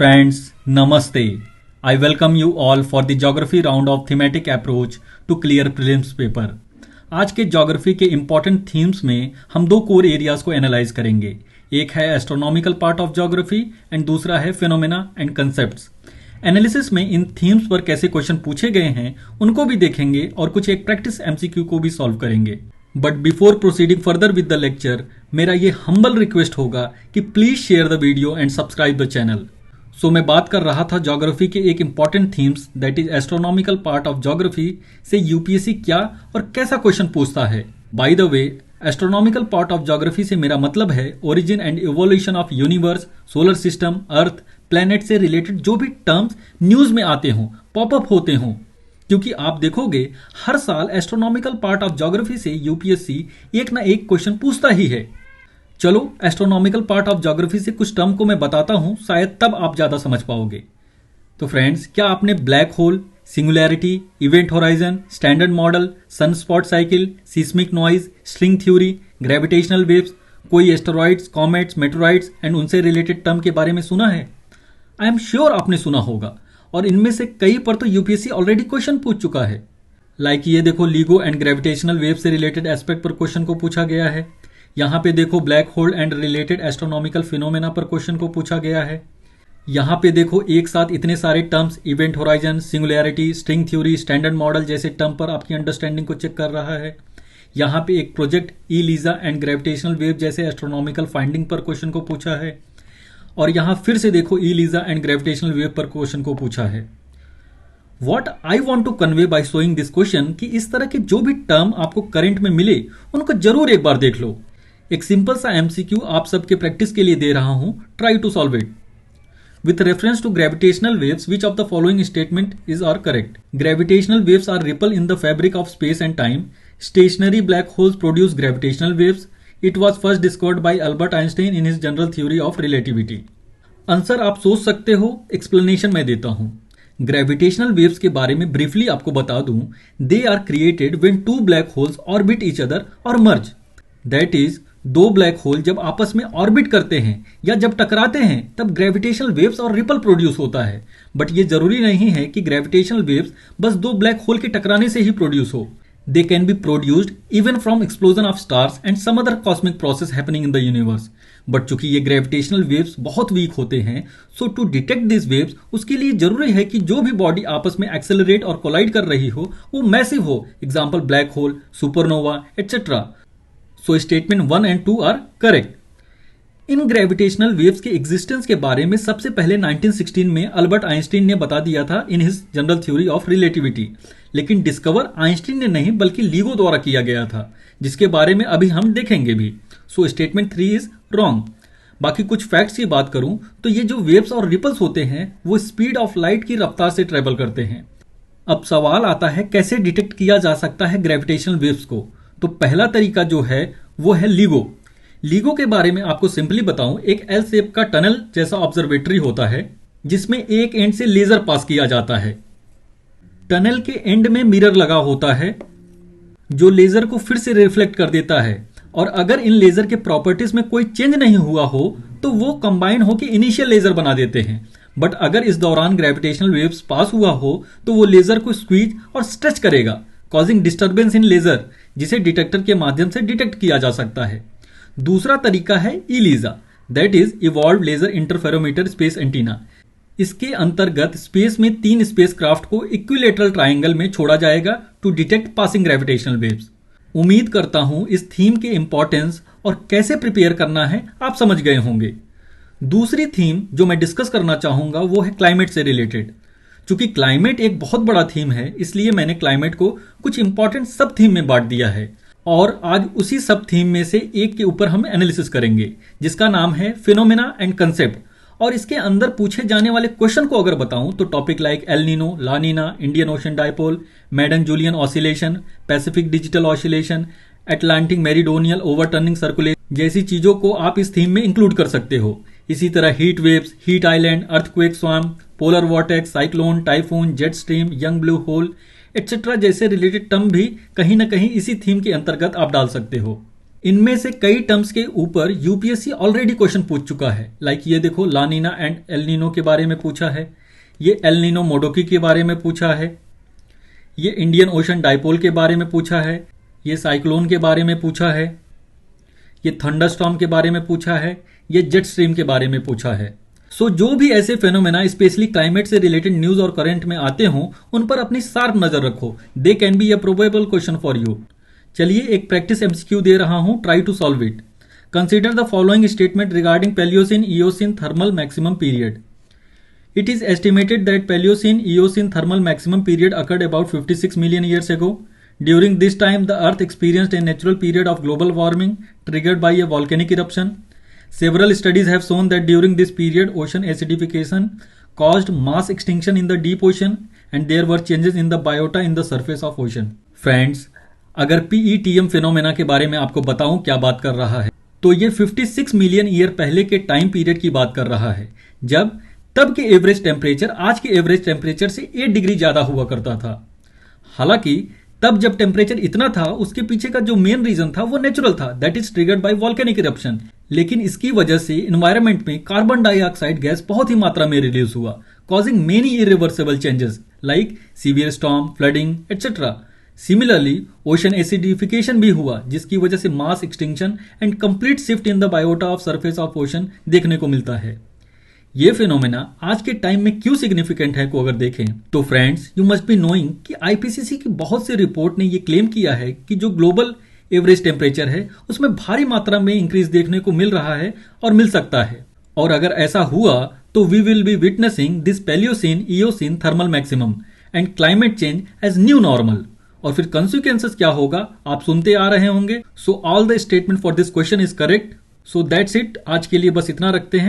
Friends, Namaste. I welcome you all for the geography round of thematic approach to clear prelims paper. आज के geography के important themes में हम दो core areas को analyse करेंगे। एक है astronomical part of geography and दूसरा है फिनोमेना एंड कंसेप्ट्स। एनालिसिस में इन थीम्स पर कैसे क्वेश्चन पूछे गए हैं उनको भी देखेंगे और कुछ एक प्रैक्टिस एमसीक्यू को भी सॉल्व करेंगे। But before proceeding further with the lecture, मेरा ये हम्बल रिक्वेस्ट होगा कि please share the video and subscribe the channel. So मैं बात कर रहा था ज्योग्राफी के एक important themes that is astronomical part of geography से यूपीएससी क्या और कैसा क्वेश्चन पूछता है। By the way, astronomical part of geography से मेरा मतलब है origin and evolution of universe, solar system, earth, planet से रिलेटेड जो भी टर्म्स न्यूज में आते हों, पॉपअप होते हों। क्योंकि आप देखोगे हर साल एस्ट्रोनॉमिकल पार्ट ऑफ ज्योग्राफी से यूपीएससी एक ना एक क्वेश्चन पूछता ही है। चलो एस्ट्रोनॉमिकल पार्ट ऑफ ज्योग्राफी से कुछ टर्म को मैं बताता हूं, शायद तब आप ज्यादा समझ पाओगे। तो फ्रेंड्स, क्या आपने black hole, singularity, event horizon, standard model, sunspot cycle, seismic noise, string theory, gravitational waves, कोई एस्टेरॉइड्स, कॉमेट्स, मेटेरॉइड्स एंड उनसे रिलेटेड टर्म के बारे में सुना है? आई एम श्योर आपने सुना होगा और इनमें से कई पर तो यूपीएससी ऑलरेडी क्वेश्चन पूछ चुका है। लाइक ये देखो, LIGO एंड ग्रेविटेशनल वेव से रिलेटेड एस्पेक्ट पर क्वेश्चन को पूछा गया है। यहाँ पे देखो black hole and related astronomical phenomena पर क्वेश्चन को पूछा गया है। यहाँ पे देखो एक साथ इतने सारे terms, event horizon, singularity, string theory, standard model जैसे टर्म पर आपकी अंडरस्टैंडिंग को चेक कर रहा है। यहाँ पे एक प्रोजेक्ट ईलिजा एंड ग्रेविटेशनल वेव जैसे एस्ट्रोनॉमिकल फाइंडिंग पर क्वेश्चन को पूछा है। और यहाँ फिर से देखो ईलिजा एंड ग्रेविटेशनल वेव पर क्वेश्चन को पूछा है। What I want to convey by showing this question कि इस तरह के जो भी टर्म आपको करंट में मिले उनको जरूर एक बार देख लो। एक सिंपल सा एमसीक्यू आप सबके प्रैक्टिस के लिए दे रहा हूं, try to solve it. With reference to gravitational waves, which of the following statement is are correct? Gravitational waves are ripple in the fabric of space and time. Stationary black holes produce gravitational waves. It was first discovered by Albert Einstein in his general theory of relativity. Answer आप सोच सकते हो, explanation मैं देता हूं। Gravitational waves के बारे में ब्रीफली आपको बता दूं, they are created when two black holes orbit each other और मर्ज। दैट इज, दो ब्लैक होल जब आपस में ऑर्बिट करते हैं या जब टकराते हैं तब ग्रेविटेशनल वेव्स और रिपल प्रोड्यूस होता है। बट ये जरूरी नहीं है कि ग्रेविटेशनल वेव्स बस दो ब्लैक होल के टकराने से ही प्रोड्यूस हो। They can be produced even from explosion of stars and some other cosmic process happening in the universe. But चूंकि ये ग्रेविटेशनल वेव्स बहुत वीक होते हैं, so to detect this waves उसके लिए जरूरी है कि जो भी बॉडी आपस में एक्सेलरेट और कोलाइड कर रही हो वो मैसिव हो। Example black hole, supernova etcetera. So statement 1 and 2 are correct. इन ग्रेविटेशनल वेव्स के एग्जिस्टेंस के बारे में सबसे पहले 1916 में अल्बर्ट आइंस्टीन ने बता दिया था in his general theory of relativity. लेकिन डिस्कवर आइंस्टीन ने नहीं बल्कि लीगो द्वारा किया गया था, जिसके बारे में अभी हम देखेंगे भी। So statement 3 is wrong. बाकी कुछ फैक्ट्स की बात करूं तो ये जो वेव्स और रिपल्स होते हैं वो स्पीड ऑफ लाइट की रफ्तार से ट्रेवल करते हैं। अब सवाल आता है कैसे डिटेक्ट किया जा सकता है ग्रेविटेशनल वेव्स को। तो पहला तरीका जो है वो है LIGO। LIGO के बारे में आपको सिंपली बताऊं, एक एल शेप का टनल जैसा ऑब्जर्वेटरी होता है जिसमें एक एंड से लेजर पास किया जाता है। टनल के एंड में मिरर लगा होता है जो लेजर को फिर से रिफ्लेक्ट कर देता है, और अगर इन लेजर के प्रॉपर्टीज में कोई चेंज नहीं हुआ हो तो वो कंबाइन होकर इनिशियल लेजर बना देते हैं। बट अगर इस दौरान ग्रेविटेशनल वेव्स पास हुआ हो तो वो लेजर को स्क्वीज और स्ट्रेच करेगा, कॉजिंग डिस्टर्बेंस इन लेजर, जिसे डिटेक्टर के माध्यम से डिटेक्ट किया जा सकता है। दूसरा तरीका है eLISA, that is evolve laser interferometer space antenna. इसके अंतर्गत स्पेस में 3 स्पेस क्राफ्ट को इक्विलेटरल ट्राइंगल में छोड़ा जाएगा to detect passing gravitational waves. उम्मीद करता हूं इस थीम के इंपॉर्टेंस और कैसे प्रिपेयर करना है आप समझ गए होंगे। दूसरी थीम जो मैं डिस्कस करना चाहूंगा वो है क्लाइमेट से रिलेटेड। चूंकि क्लाइमेट एक बहुत बड़ा थीम है, इसलिए मैंने क्लाइमेट को कुछ इंपॉर्टेंट सब थीम में बांट दिया है और आज उसी सब थीम में से एक के ऊपर हम एनालिसिस करेंगे, जिसका नाम है फिनोमेना एंड कंसेप्ट। और इसके अंदर पूछे जाने वाले क्वेश्चन को अगर बताऊं तो topic like El Nino, La Nina, Indian Ocean dipole, Madden Julian oscillation, Pacific digital oscillation, Atlantic meridional overturning circulation जैसी चीजों को आप इस थीम में इंक्लूड कर सकते हो। इसी तरह heat waves, heat island, earthquake swarm, polar vortex, cyclone, typhoon, jet stream, young blue hole etcetera जैसे रिलेटेड टर्म भी कहीं ना कहीं इसी थीम के अंतर्गत आप डाल सकते हो। इनमें से कई टर्म्स के ऊपर यूपीएससी ऑलरेडी क्वेश्चन पूछ चुका है। लाइक ये देखो, लानीना एंड एल नीनो के बारे में पूछा है, ये एल नीनो मोडोकी के बारे में पूछा है, ये इंडियन ओशन डाइपोल के बारे में पूछा है, ये साइक्लोन के बारे में पूछा है, ये थंडरस्टॉर्म के बारे में पूछा है, ये जेट स्ट्रीम के बारे में पूछा है। सो जो भी ऐसे फेनोमेना स्पेशली क्लाइमेट से रिलेटेड न्यूज और करंट में आते हों, उन पर अपनी शार्प नजर रखो। They can be a probable question for you. चलिए एक प्रैक्टिस एमसीक्यू दे रहा हूं, try to solve it. Consider the following statement regarding Paleocene Eocene thermal maximum period. It is estimated that Paleocene-Eocene thermal maximum period occurred about 56 million years ago. During this time, the Earth experienced a natural period of global warming triggered by a volcanic eruption. Several studies have shown that during this period, ocean acidification caused mass extinction in the deep ocean and there were changes in the biota in the surface of ocean. Friends, अगर PETM phenomena के बारे में आपको बताऊं क्या बात कर रहा है, तो ये 56 मिलियन ईयर पहले के टाइम पीरियड की बात कर रहा है, जब तब के एवरेज टेम्परेचर आज के एवरेज टेम्परेचर से 8 डिग्री ज्यादा हुआ करता था। हालांकि तब जब टेम्परेचर इतना था, उसके पीछे का जो मेन रीजन था वो नेचुरल था, that is triggered by volcanic eruption. लेकिन इसकी वजह से एनवायरनमेंट में कार्बन डाइऑक्साइड गैस बहुत ही मात्रा में रिलीज हुआ, causing many irreversible changes like severe storm, flooding etcetera. Similarly ocean acidification भी हुआ, जिसकी वजह से mass extinction and complete shift in the biota of surface of ocean देखने को मिलता है। ये फिनोमेना आज के टाइम में क्यों सिग्निफिकेंट है को अगर देखें तो friends, you must be knowing कि आईपीसीसी की बहुत सी रिपोर्ट ने ये क्लेम किया है कि जो ग्लोबल एवरेज टेम्परेचर है उसमें भारी मात्रा में इंक्रीज देखने को मिल रहा है और मिल सकता है। और अगर ऐसा हुआ तो we will be witnessing this Paleocene Eocene thermal maximum and climate change as new normal. और फिर कॉन्सिक्वेंसेस क्या होगा आप सुनते आ रहे होंगे। So all the statement for this question is correct. So that's it, आज के लिए बस इतना रखते हैं।